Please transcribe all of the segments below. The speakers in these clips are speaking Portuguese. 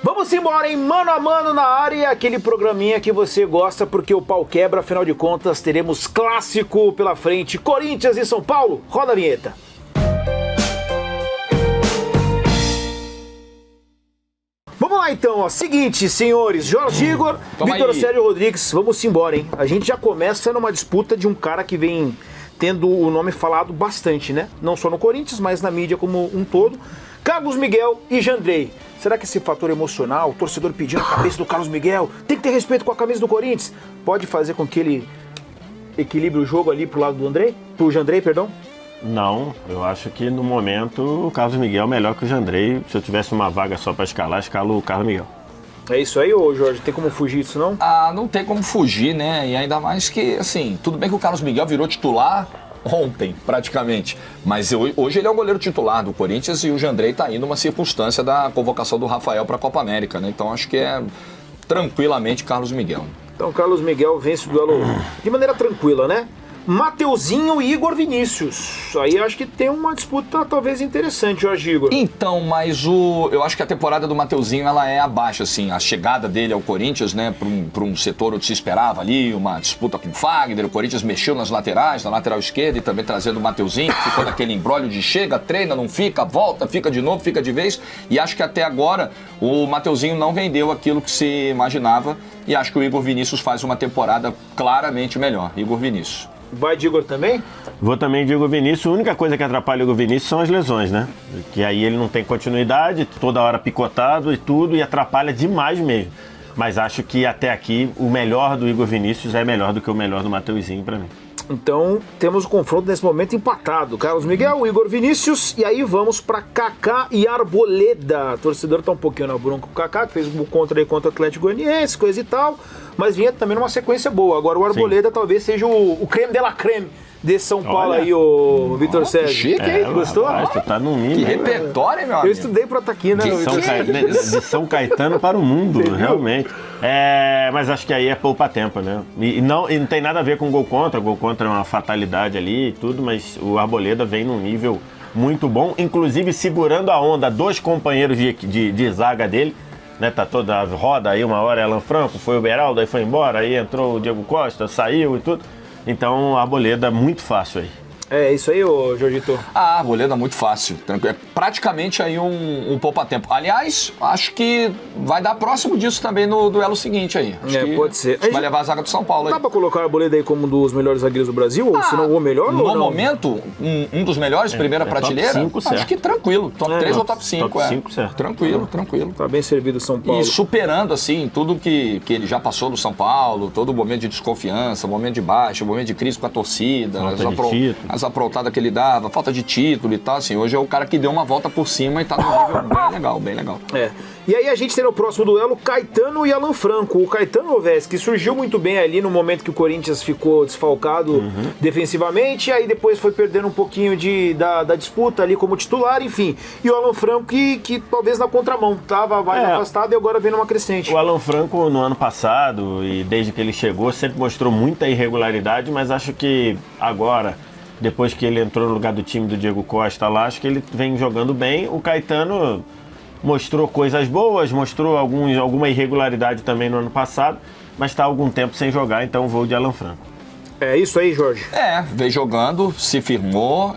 Vamos embora em Mano a Mano na área, aquele programinha que você gosta porque o pau quebra, afinal de contas teremos clássico pela frente, Corinthians e São Paulo. Roda a vinheta. Vamos lá então, ó. Seguinte, senhores, Jorge Igor, Vitor Sérgio Rodrigues, vamos embora, hein? A gente já começa numa disputa de um cara que vem tendo o nome falado bastante, né? Não só no Corinthians, mas na mídia como um todo. Carlos Miguel e Jandrei. Será que esse fator emocional, o torcedor pedindo a cabeça do Carlos Miguel, tem que ter respeito com a camisa do Corinthians, pode fazer com que ele equilibre o jogo ali pro lado do Andrei? Pro Jandrei, perdão? Não, eu acho que no momento o Carlos Miguel é melhor que o Jandrei. Se eu tivesse uma vaga só para escalar, escalo o Carlos Miguel. É isso aí, ô Jorge? Tem como fugir disso, não? Ah, não tem como fugir, né? E ainda mais que, assim, tudo bem que o Carlos Miguel virou titular ontem, praticamente. Mas hoje ele é o goleiro titular do Corinthians e o Jandrei tá indo numa circunstância da convocação do Rafael para a Copa América, né? Então acho que é tranquilamente Carlos Miguel. Então Carlos Miguel vence o duelo de maneira tranquila, né? Mateuzinho e Igor Vinícius. Aí acho que tem uma disputa talvez interessante, Jorge Igor. Então, mas eu acho que a temporada do Mateuzinho ela é abaixo, assim, a chegada dele ao Corinthians, né, para um setor onde se esperava ali, uma disputa com o Fagner, o Corinthians mexeu nas laterais, na lateral esquerda e também trazendo o Mateuzinho, ficou naquele imbróglio de chega, treina, não fica, volta, fica de novo, fica de vez, e acho que até agora o Mateuzinho não rendeu aquilo que se imaginava e acho que o Igor Vinícius faz uma temporada claramente melhor. Igor Vinícius. Vai de Igor também? Vou também de Igor Vinícius. A única coisa que atrapalha o Igor Vinícius são as lesões, né? Que aí ele não tem continuidade, toda hora picotado e tudo, e atrapalha demais mesmo. Mas acho que até aqui o melhor do Igor Vinícius é melhor do que o melhor do Mateuzinho pra mim. Então temos o confronto nesse momento empatado. Carlos Miguel, Igor Vinícius, e aí vamos para Kaká e Arboleda. O torcedor tá um pouquinho na bronca com o Kaká, que fez um contra aí contra o Atlético Goianiense, coisa e tal, mas vinha também numa sequência boa. Agora o Arboleda Sim. talvez seja o creme de la creme de São Paulo. Olha aí, o Vitor Sérgio. Chique, hein? Gostou? Tu tá num nível. Que repertório, meu amigo. Eu estudei pro Ataquina. De São Caetano para o mundo, realmente. Mas acho que aí é poupa tempo, né? E não tem nada a ver com gol contra. Gol contra é uma fatalidade ali e tudo, mas o Arboleda vem num nível muito bom, inclusive segurando a onda, dois companheiros de zaga dele, né? Tá toda a roda aí, uma hora é Alan Franco, foi o Beraldo, aí foi embora, aí entrou o Diego Costa, saiu e tudo. Então, a Arboleda muito fácil aí. É isso aí, ô Jorgito? A Arboleda muito fácil. É praticamente aí um poupa-tempo. Aliás, acho que vai dar próximo disso também no duelo seguinte aí. Acho pode ser. Vai levar a zaga do São Paulo aí. Dá pra colocar a Arboleda aí como um dos melhores zagueiros do Brasil? Ou se não o melhor? No momento, um dos melhores, primeira prateleira? Top 5, acho certo. que tranquilo. Top 3 ou top 5. Top 5, certo. Tranquilo. Tá bem servido o São Paulo. E superando, assim, tudo que ele já passou no São Paulo, todo o momento de desconfiança, o momento de baixa, o momento de crise com a torcida, as aprontadas que ele dava, falta de título e tal, assim, hoje é o cara que deu uma volta por cima e tá num nível bem legal. E aí a gente tem no próximo duelo Caetano e Alan Franco. O Caetano Alves, que surgiu muito bem ali no momento que o Corinthians ficou desfalcado defensivamente, aí depois foi perdendo um pouquinho da disputa ali como titular, enfim. E o Alan Franco que talvez na contramão, tava mais afastado e agora vem numa crescente. O Alan Franco no ano passado e desde que ele chegou sempre mostrou muita irregularidade, mas acho que agora, depois que ele entrou no lugar do time do Diego Costa lá, acho que ele vem jogando bem. O Caetano mostrou coisas boas, mostrou alguma irregularidade também no ano passado, mas está há algum tempo sem jogar, então vou de Alan Franco. É isso aí, Jorge. Vem jogando, se firmou.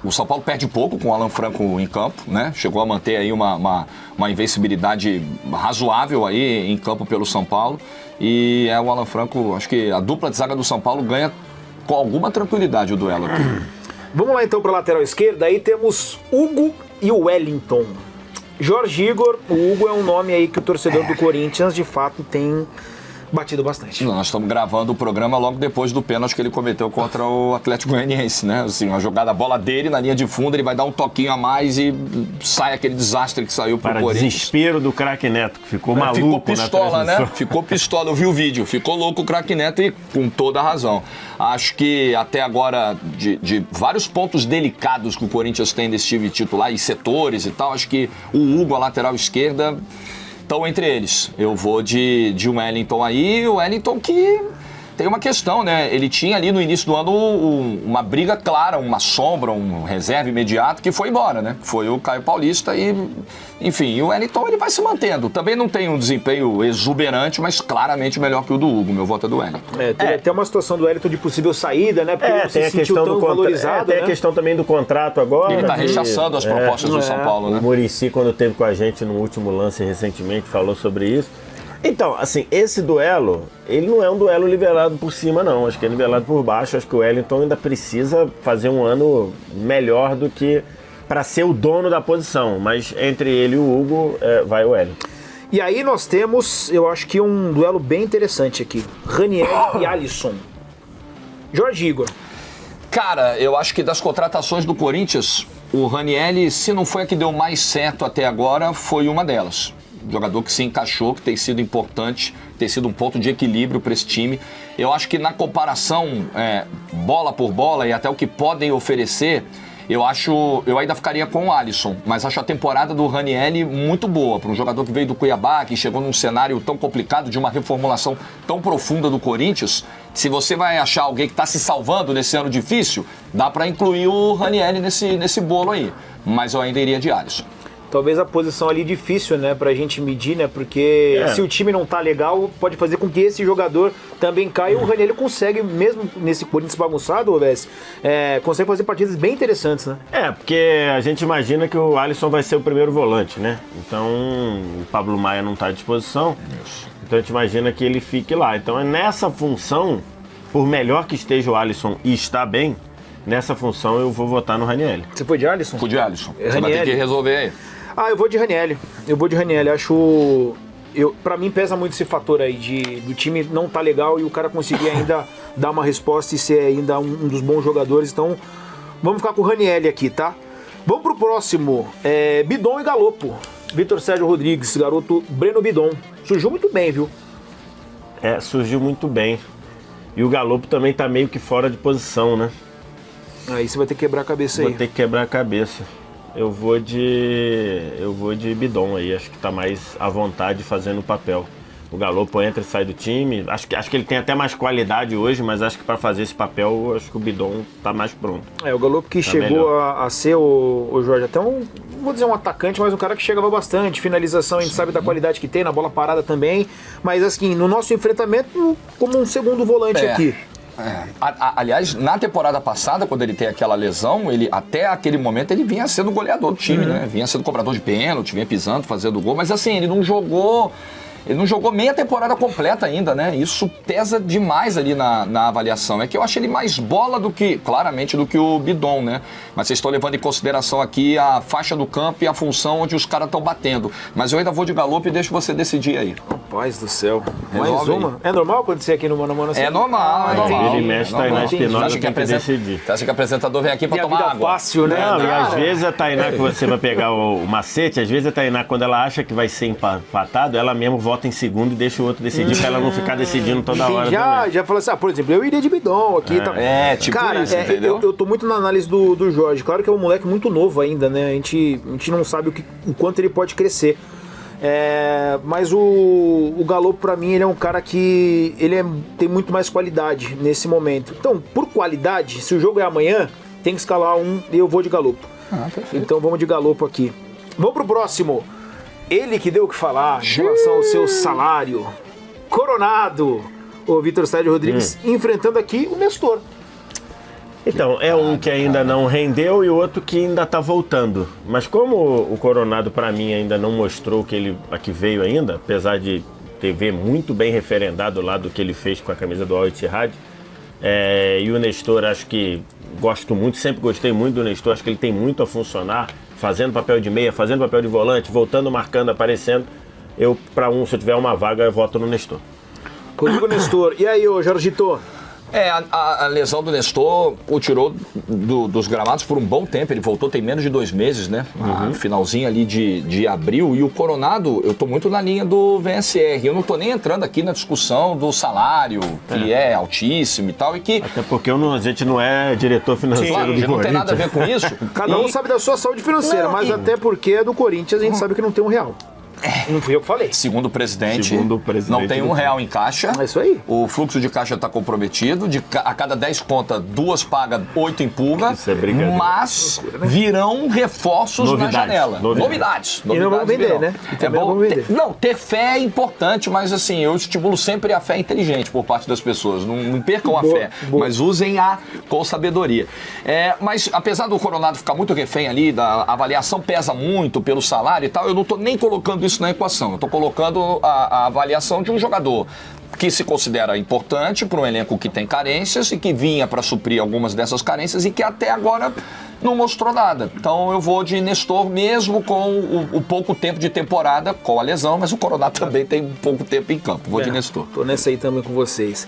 O São Paulo perde pouco com o Alan Franco em campo, né? Chegou a manter aí uma invencibilidade razoável aí em campo pelo São Paulo. E o Alan Franco, acho que a dupla de zaga do São Paulo ganha com alguma tranquilidade o duelo aqui. Vamos lá então para a lateral esquerda, aí temos Hugo e o Wellington. Jorge Igor, o Hugo é um nome aí que o torcedor do Corinthians de fato tem batido bastante. Nós estamos gravando o programa logo depois do pênalti que ele cometeu contra o Atlético Goianiense, né? Assim, uma jogada, a bola dele na linha de fundo, ele vai dar um toquinho a mais e sai aquele desastre que saiu pro Corinthians. Para desespero do craque Neto, que ficou maluco. Ficou pistola, né? Ficou pistola, eu vi o vídeo. Ficou louco o craque Neto e com toda a razão. Acho que até agora, de vários pontos delicados que o Corinthians tem nesse time titular e setores e tal, acho que o Hugo, a lateral esquerda, estão entre eles. Eu vou de Wellington aí, o Wellington que tem uma questão, né? Ele tinha ali no início do ano uma briga clara, uma sombra, um reserva imediato que foi embora, né? Foi o Caio Paulista e, enfim, e o Wellington ele vai se mantendo. Também não tem um desempenho exuberante, mas claramente melhor que o do Hugo. Meu voto é do Wellington. Tem até uma situação do Wellington de possível saída, né? Porque ele não tem se a sentiu questão tão do valorizado, tem né? a questão também do contrato agora. Ele tá rechaçando as propostas do São Paulo, né? O Muricy, quando esteve com a gente no último lance recentemente, falou sobre isso. Então, assim, esse duelo, ele não é um duelo nivelado por cima, não. Acho que é nivelado por baixo. Acho que o Wellington ainda precisa fazer um ano melhor do que para ser o dono da posição. Mas entre ele e o Hugo, vai o Wellington. E aí nós temos, eu acho que um duelo bem interessante aqui. Ranieri e Alisson. Jorge Igor. Cara, eu acho que das contratações do Corinthians, o Ranieri, se não foi a que deu mais certo até agora, foi uma delas. Jogador que se encaixou, que tem sido importante, tem sido um ponto de equilíbrio para esse time. Eu acho que na comparação bola por bola e até o que podem oferecer, eu ainda ficaria com o Alisson, mas acho a temporada do Ranieri muito boa para um jogador que veio do Cuiabá, que chegou num cenário tão complicado, de uma reformulação tão profunda do Corinthians. Se você vai achar alguém que está se salvando nesse ano difícil, dá para incluir o Ranieri nesse bolo aí, mas eu ainda iria de Alisson. Talvez a posição ali difícil, né, pra gente medir, né, porque se o time não tá legal, pode fazer com que esse jogador também caia. O Ranieri consegue, mesmo nesse Corinthians bagunçado, Wes, consegue fazer partidas bem interessantes, né? Porque a gente imagina que o Alisson vai ser o primeiro volante, né? Então, o Pablo Maia não tá à disposição, então a gente imagina que ele fique lá. Então é nessa função, por melhor que esteja o Alisson e está bem, nessa função eu vou votar no Ranieri. Você foi de Alisson? Fui de Alisson. Você vai ter que resolver aí. Eu vou de Ranieri. Pra mim pesa muito esse fator aí do time não tá legal e o cara conseguir ainda dar uma resposta e ser ainda um dos bons jogadores. Então, vamos ficar com o Ranieri aqui, tá? Vamos pro próximo. Bidon e Galopo. Vitor Sérgio Rodrigues, garoto Breno Bidon. Surgiu muito bem, viu? Surgiu muito bem. E o Galopo também tá meio que fora de posição, né? Aí você vai ter que quebrar a cabeça aí. Vou ter que quebrar a cabeça. Eu vou de Bidon aí, acho que tá mais à vontade fazendo o papel. O Galopo entra e sai do time. Acho que ele tem até mais qualidade hoje, mas acho que para fazer esse papel, acho que o Bidon tá mais pronto. O Galopo que chegou a ser o Jorge, até não vou dizer um atacante, mas um cara que chegava bastante. Finalização, a gente sabe da qualidade que tem, na bola parada também. Mas assim, no nosso enfrentamento, como um segundo volante aqui. Aliás, na temporada passada, quando ele tem aquela lesão, ele até aquele momento ele vinha sendo goleador do time, né? Vinha sendo cobrador de pênalti, vinha pisando, fazendo gol, mas assim, ele não jogou meia temporada completa ainda, né? Isso pesa demais ali na avaliação. É que eu acho ele mais bola claramente, do que o Bidon, né? Mas vocês estão levando em consideração aqui a faixa do campo e a função onde os caras estão batendo. Mas eu ainda vou de Galopo e deixo você decidir aí. Rapaz do céu. Mais Resolve uma. aí. É normal acontecer aqui no Mano a Mano assim? É normal, é normal. Ele mexe, Tainá Espinosa tem que decidir. Você acha que o apresentador vem aqui pra E a tomar vida água? fácil, né? Não, e Cara, às vezes a Tainá, que você vai pegar o macete, às vezes a Tainá, quando ela acha que vai ser empatado, ela mesmo vota em segundo e deixa o outro decidir pra ela não ficar decidindo toda hora. Já falou assim, por exemplo, eu iria de Bidon aqui. Tipo cara, isso, entendeu? Eu tô muito na análise do Jorge. Claro que é um moleque muito novo ainda, né? A gente não sabe o quanto ele pode crescer. Mas o Galopo, pra mim, ele é um cara que tem muito mais qualidade nesse momento. Então, por qualidade, se o jogo é amanhã, tem que escalar e eu vou de Galopo. Então vamos de Galopo aqui. Vamos pro próximo. Ele que deu o que falar em relação ao seu salário. Coronado. O Vitor Sérgio Rodrigues enfrentando aqui o Nestor. Então, é um que ainda não rendeu e o outro que ainda tá voltando. Mas como o Coronado, pra mim, ainda não mostrou que ele aqui veio ainda, apesar de ver muito bem referendado lá do que ele fez com a camisa do Al-Ittihad, e o Nestor, acho que gosto muito, sempre gostei muito do Nestor, acho que ele tem muito a funcionar, fazendo papel de meia, fazendo papel de volante, voltando, marcando, aparecendo. Se eu tiver uma vaga, eu voto no Nestor. Comigo, Nestor. E aí, ô Jorgito? A lesão do Nestor o tirou dos gramados por um bom tempo. Ele voltou tem menos de 2 meses, né? No finalzinho ali de abril. E o Coronado, eu tô muito na linha do VSR. Eu não tô nem entrando aqui na discussão do salário, que é altíssimo e tal. Até porque a gente não é diretor financeiro do Corinthians. Não tem nada a ver com isso. Cada um sabe da sua saúde financeira, mas até porque é do Corinthians a gente sabe que não tem um real. Não fui eu que falei. Segundo o presidente, Segundo o presidente não tem do R$1 em caixa. É isso aí. O fluxo de caixa está comprometido. A cada 10 contas, 2 paga, 8 empurra. Isso é brincadeira. Mas virão reforços Novidades, na janela. novidades. E não vamos vender, virão. né? E É também não bom vamos vender. ter fé é importante, mas assim, eu estimulo sempre a fé inteligente por parte das pessoas. Não percam a Boa, fé, boa. mas usem-a com sabedoria. Mas apesar do Coronado ficar muito refém ali, da avaliação pesa muito pelo salário e tal, eu não estou nem colocando isso na equação. Eu estou colocando a avaliação de um jogador que se considera importante para um elenco que tem carências e que vinha para suprir algumas dessas carências e que até agora não mostrou nada. Então eu vou de Nestor mesmo com o pouco tempo de temporada, com a lesão, mas o Coronado também tem pouco tempo em campo. Vou de Nestor. Tô nessa aí também com vocês.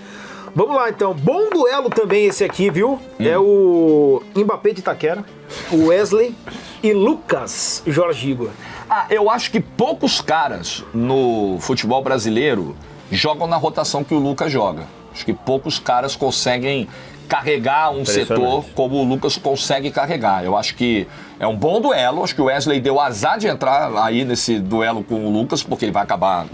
Vamos lá, então. Bom duelo também esse aqui, viu? É o Mbappé de Itaquera, o Wesley e Lucas Jorge Igor. Eu acho que poucos caras no futebol brasileiro jogam na rotação que o Lucas joga. Acho que poucos caras conseguem carregar um setor como o Lucas consegue carregar. Eu acho que é um bom duelo. Acho que o Wesley deu azar de entrar aí nesse duelo com o Lucas, porque ele vai acabar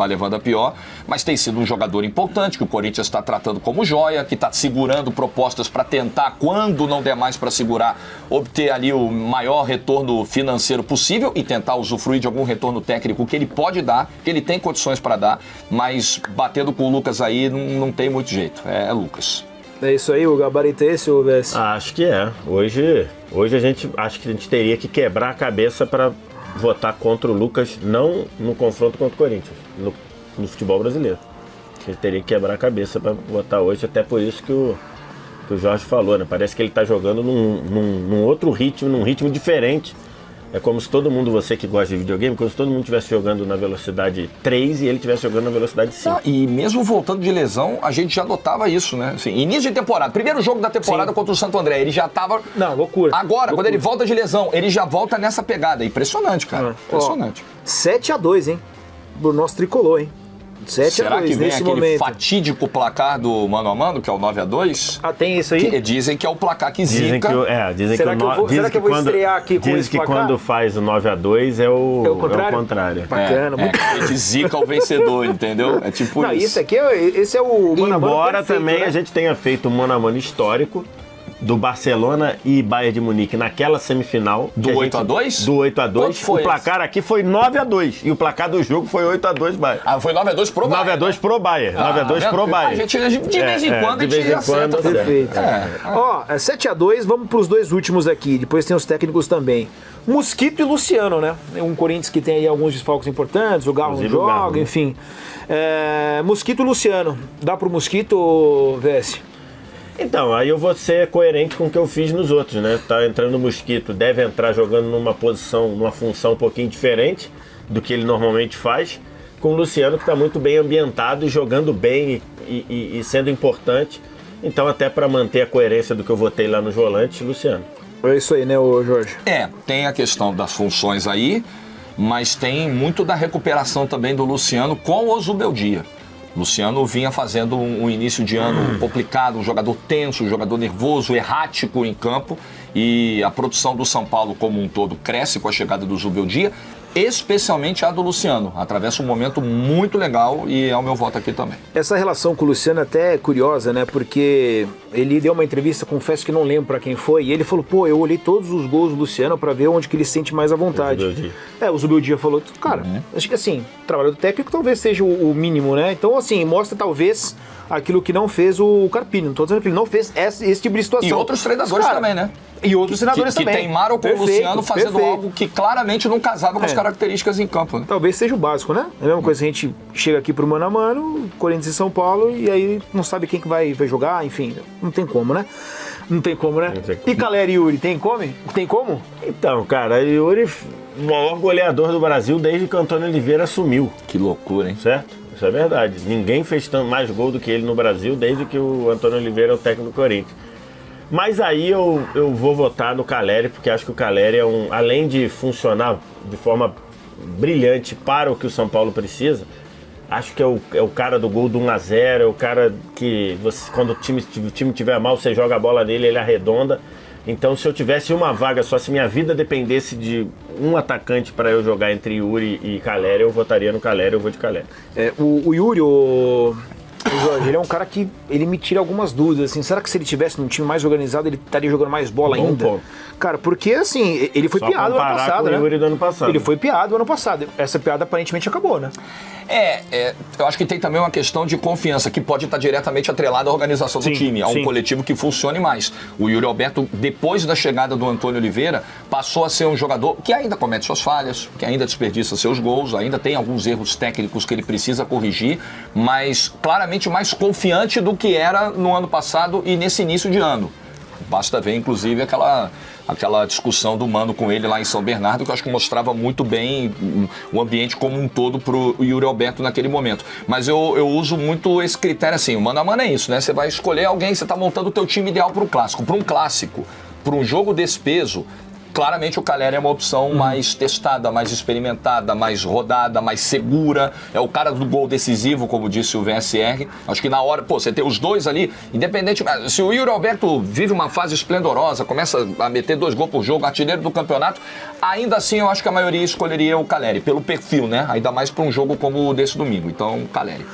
levando a pior. Mas tem sido um jogador importante, que o Corinthians está tratando como joia, que está segurando propostas para tentar, quando não der mais para segurar, obter ali o maior retorno financeiro possível e tentar usufruir de algum retorno técnico que ele pode dar, que ele tem condições para dar, mas batendo com o Lucas aí não tem muito jeito. É Lucas. É isso aí, o gabarito é esse, ô Vess? Acho que é. Hoje acho que a gente teria que quebrar a cabeça para votar contra o Lucas, não no confronto contra o Corinthians, no futebol brasileiro. A gente teria que quebrar a cabeça para votar hoje, até por isso que o Jorge falou, né? Parece que ele está jogando num outro ritmo, num ritmo diferente. É como se todo mundo, você que gosta de videogame, como se todo mundo estivesse jogando na velocidade 3 e ele estivesse jogando na velocidade 5. E mesmo voltando de lesão, a gente já notava isso, né? Assim, início de temporada, primeiro jogo da temporada contra o Santo André, ele já tava... Não, loucura. Agora, loucura. quando ele volta de lesão, ele já volta nessa pegada. Impressionante, cara. Impressionante. 7-2, hein? Do nosso tricolor, hein? 7-2 Será que vem nesse aquele momento. fatídico placar do mano a mano, que é o 9-2? Tem isso aí? Que dizem que é o placar que zica. Será que eu vou estrear aqui com esse que placar? quando faz o 9-2 é o contrário. Bacana, muito A gente zica o vencedor, entendeu? É tipo Não, isso. isso aqui esse é o mano a mano Embora perfeito, também né? a gente tenha feito um mano a mano histórico do Barcelona e Bayern de Munique naquela semifinal. Do 8-2? Do 8-2. Quanto foi O placar aqui foi 9-2 e o placar do jogo foi 8-2 Bayern. Foi 9-2 pro Bayern. 9-2 pro Bayern. 9-2 pro Bayern. De vez em quando a de vez gente em quando acerta. Perfeito. Ó, 7-2, vamos pros dois últimos aqui. Depois tem os técnicos também. Mosquito e Luciano, né? Um Corinthians que tem aí alguns desfalques importantes, o Galo não Inclusive o Galo, joga, né? enfim. Mosquito e Luciano. Dá pro Mosquito, Vess? Então, aí eu vou ser coerente com o que eu fiz nos outros, né? Tá entrando o Mosquito, deve entrar jogando numa posição, numa função um pouquinho diferente do que ele normalmente faz, com o Luciano que está muito bem ambientado e jogando bem e sendo importante. Então, até para manter a coerência do que eu votei lá nos volantes, Luciano. É isso aí, né, Jorge? Tem a questão das funções aí, mas tem muito da recuperação também do Luciano com o Zubeldia. Luciano vinha fazendo um início de ano complicado, um jogador tenso, um jogador nervoso, errático em campo, e a produção do São Paulo como um todo cresce com a chegada do Zubeldia, especialmente a do Luciano. Atravessa um momento muito legal e é o meu voto aqui também. Essa relação com o Luciano até é curiosa, né? Porque ele deu uma entrevista, confesso que não lembro pra quem foi, e ele falou, eu olhei todos os gols do Luciano pra ver onde que ele se sente mais à vontade. O Zubeldia falou, cara, acho que assim, o trabalho do técnico talvez seja o mínimo, né? Então, assim, mostra talvez aquilo que não fez o Carpini. Não tô dizendo que ele não fez esse tipo de situação. E outros treinadores também, né? E outros treinadores que também. teimaram com o Luciano fazendo algo que claramente não casava com as características em campo. Né? Talvez seja o básico, né? É a mesma coisa que a gente chega aqui pro mano a mano, Corinthians e São Paulo, e aí não sabe quem que vai jogar, enfim, não tem como, né? Não tem como, né? E Calera e Yuri, tem como? Então, cara, Yuri, o maior goleador do Brasil desde que o Antônio Oliveira assumiu. Que loucura, hein? Certo? Isso é verdade. Ninguém fez mais gol do que ele no Brasil desde que o Antônio Oliveira é o técnico do Corinthians. Mas aí eu vou votar no Calleri, porque acho que o Calleri é além de funcionar de forma brilhante para o que o São Paulo precisa, acho que é o cara do gol do 1-0, é o cara que quando o time tiver mal, você joga a bola nele, ele arredonda. Então, se eu tivesse uma vaga só, se minha vida dependesse de um atacante para eu jogar entre Yuri e Calleri, eu votaria no Calleri, eu vou de Calleri. O Yuri, o Jorge, ele é um cara que ele me tira algumas dúvidas, assim, será que se ele tivesse num time mais organizado, ele estaria jogando mais bola Bom ainda? ponto. Cara, porque assim, ele foi Só piado ano comparar passado, com né? o Yuri do ano passado. Ele foi piado ano passado. Essa piada aparentemente acabou, né? Eu acho que tem também uma questão de confiança, que pode estar diretamente atrelada à organização do time, a um coletivo que funcione mais. O Yuri Alberto, depois da chegada do Antônio Oliveira, passou a ser um jogador que ainda comete suas falhas, que ainda desperdiça seus gols, ainda tem alguns erros técnicos que ele precisa corrigir, mas claramente mais confiante do que era no ano passado e nesse início de ano. Basta ver, inclusive, aquela discussão do Mano com ele lá em São Bernardo, que eu acho que mostrava muito bem o ambiente como um todo pro Yuri Alberto naquele momento. Mas eu uso muito esse critério assim, o mano a mano é isso, né? Você vai escolher alguém, você tá montando o teu time ideal para um clássico, para um jogo desse peso. Claramente o Calleri é uma opção mais testada, mais experimentada, mais rodada, mais segura. É o cara do gol decisivo, como disse o VSR. Acho que na hora, você tem os dois ali, independente... Se o Yuri Alberto vive uma fase esplendorosa, começa a meter 2 gols por jogo, artilheiro do campeonato, ainda assim eu acho que a maioria escolheria o Calleri, pelo perfil, né? Ainda mais para um jogo como o desse domingo. Então, Calleri.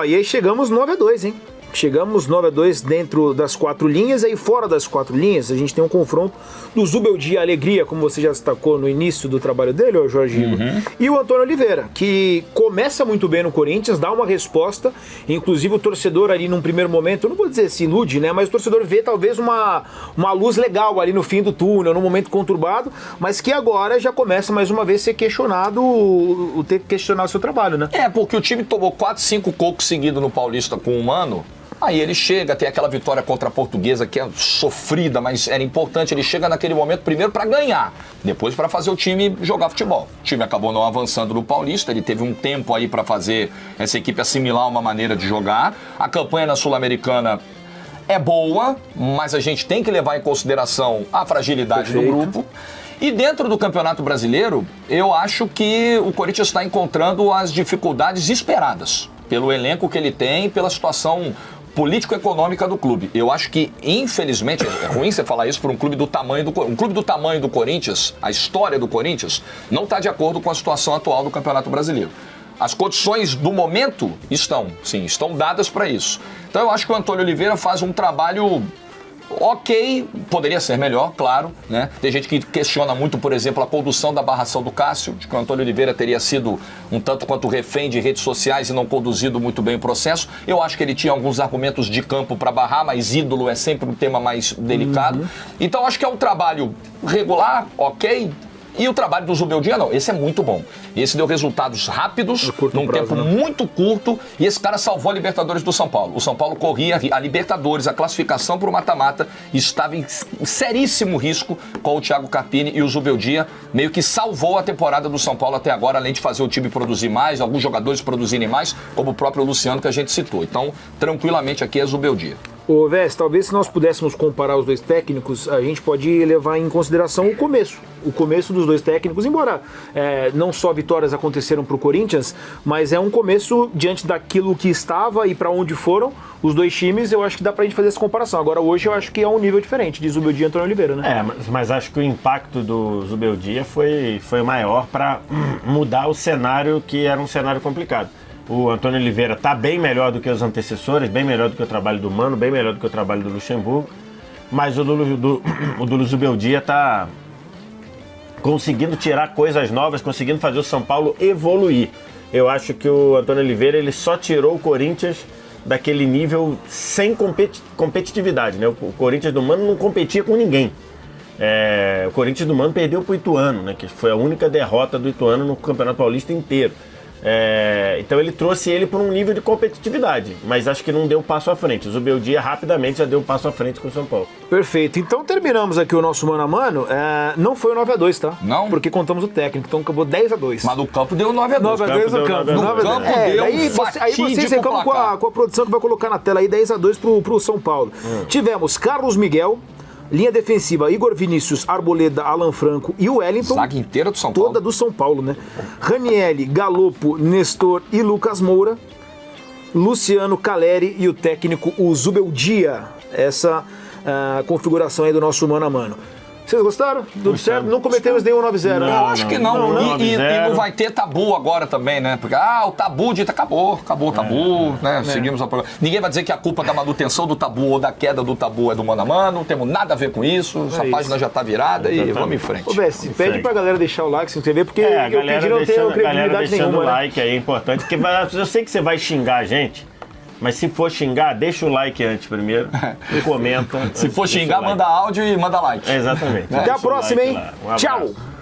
E aí chegamos 9-2, hein? Chegamos 9-2 dentro das 4 linhas, e aí fora das 4 linhas a gente tem um confronto do Zubeldia Alegria, como você já destacou no início do trabalho dele, o Jorginho, e o Antônio Oliveira, que começa muito bem no Corinthians, dá uma resposta, inclusive o torcedor ali num primeiro momento, eu não vou dizer se ilude, né, mas o torcedor vê talvez uma luz legal ali no fim do túnel, num momento conturbado, mas que agora já começa mais uma vez a ser questionado, ter que questionar o seu trabalho, né? Porque o time tomou 4, 5 cocos seguidos no Paulista com o Mano. Aí ele chega, tem aquela vitória contra a Portuguesa que é sofrida, mas era importante. Ele chega naquele momento primeiro para ganhar, depois para fazer o time jogar futebol. O time acabou não avançando no Paulista, ele teve um tempo aí para fazer essa equipe assimilar uma maneira de jogar. A campanha na Sul-Americana é boa, mas a gente tem que levar em consideração a fragilidade do grupo. E dentro do Campeonato Brasileiro, eu acho que o Corinthians está encontrando as dificuldades esperadas pelo elenco que ele tem, pela situação político-econômica do clube. Eu acho que, infelizmente, é ruim você falar isso para um clube do tamanho do Corinthians, a história do Corinthians, não está de acordo com a situação atual do Campeonato Brasileiro. As condições do momento estão dadas para isso. Então eu acho que o Antônio Oliveira faz um trabalho ok, poderia ser melhor, claro, né? Tem gente que questiona muito, por exemplo, a condução da barração do Cássio, de que o Antônio Oliveira teria sido um tanto quanto refém de redes sociais e não conduzido muito bem o processo. Eu acho que ele tinha alguns argumentos de campo para barrar, mas ídolo é sempre um tema mais delicado. Então acho que é um trabalho regular, ok. E o trabalho do Zubeldia, não. Esse é muito bom. Esse deu resultados rápidos, num tempo muito curto, e esse cara salvou a Libertadores do São Paulo. O São Paulo corria a Libertadores, a classificação para o mata-mata, estava em seríssimo risco com o Thiago Carpini, e o Zubeldia meio que salvou a temporada do São Paulo até agora, além de fazer o time produzir mais, alguns jogadores produzirem mais, como o próprio Luciano que a gente citou. Então, tranquilamente aqui é Zubeldia. Ô, Vés, talvez se nós pudéssemos comparar os dois técnicos, a gente pode levar em consideração o começo dos dois técnicos, embora não só vitórias aconteceram para o Corinthians, mas é um começo diante daquilo que estava e para onde foram os dois times. Eu acho que dá pra gente fazer essa comparação. Agora hoje eu acho que é um nível diferente de Zubeldia e Antônio Oliveira, né? Mas acho que o impacto do Zubeldia foi maior para mudar o cenário, que era um cenário complicado. O Antônio Oliveira está bem melhor do que os antecessores, bem melhor do que o trabalho do Mano, bem melhor do que o trabalho do Luxemburgo, mas o do Zubeldia está conseguindo tirar coisas novas, conseguindo fazer o São Paulo evoluir. Eu acho que o Antônio Oliveira ele só tirou o Corinthians daquele nível sem competitividade, né? O Corinthians do Mano não competia com ninguém. O Corinthians do Mano perdeu para o Ituano, né? Que foi a única derrota do Ituano no Campeonato Paulista inteiro. Então ele trouxe ele para um nível de competitividade, mas acho que não deu passo à frente. O Zubeldia rapidamente já deu um passo à frente com o São Paulo. Perfeito, então terminamos aqui o nosso mano a mano. Não foi o 9-2, tá? Não? Porque contamos o técnico, então acabou 10-2. Mas no campo deu 9-2. 9-2 no campo. No campo deu aí vocês reclamam com a produção que vai colocar na tela aí 10-2 pro São Paulo. Tivemos Carlos Miguel, linha defensiva, Igor Vinícius, Arboleda, Alan Franco e o Wellington. Zaga inteira do São Paulo. Toda do São Paulo, né? Ranieri, Galopo, Nestor e Lucas Moura. Luciano, Calleri e o técnico, o Zubeldia. Essa a configuração aí do nosso mano a mano. Vocês gostaram? Tudo certo? Não cometemos nenhum 9-0, né? Eu acho que não. Não, E 9-0. não vai ter tabu agora também, né? Porque, o tabu dita acabou o tabu, né? Seguimos a programa. Ninguém vai dizer que a culpa da manutenção do tabu ou da queda do tabu é do mano a mano, não temos nada a ver com isso, essa página já tá virada e vamos em frente. Ô, Bessi, pede pra galera deixar o like, se inscrever, porque A eu galera pedi não tenho deixando credibilidade nenhuma, o né? like aí é importante, porque eu sei que você vai xingar a gente, mas se for xingar, deixa o like antes primeiro e comenta. Se for xingar, manda áudio e manda like. Exatamente. Até a próxima, hein? Um abraço. Tchau!